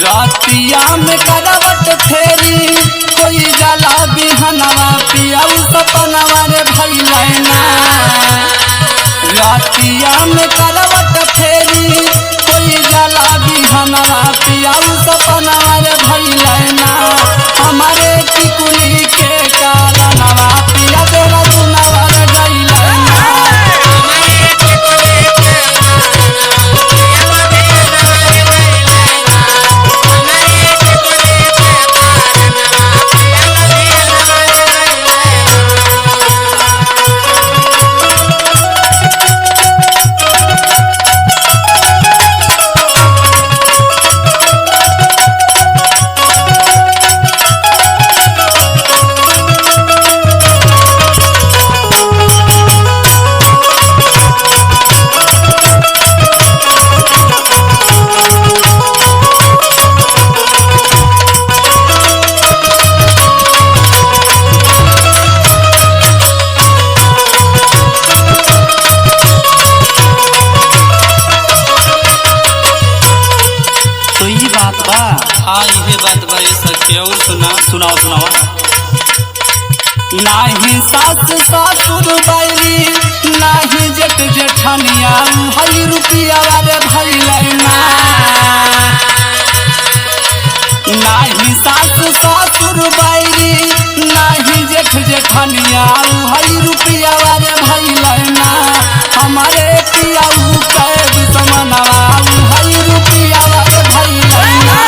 रातिया में करवट फेरी कोई जाला बिहनवा पिया सपनवा रे भैलना। रातिया में करवट फेरी कोई जाला बिहनवा पिया सपनवा रे भैलना। हमारे टिकुली के कारणवा पिया तेरा सुनवा रे भैलना। हाँ ये बात बा ये सखी और सुनाओ। नाही सास सासुर बैरी नाही जेठ जेठनिया हई रुपिया रे भैलना। नाही सास सासुर बैरी नाही जेठ जेठनिया हई रुपिया रे भैलना। हमारे पिया के दुश्मनवा हई रुपिया रे भैलना।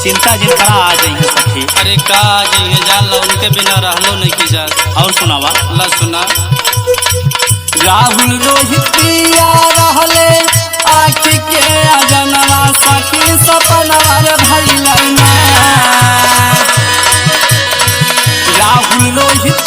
चिंता जिन करा आ जाइए सखी। अरे का जाइए जान उनके बिना रहलो नहीं की जा। और सुनावा ला सुना। राहुल रोहित पिया रहले आखि के अजनवा सखी सपनवा रे भैलना। राहुल रोहित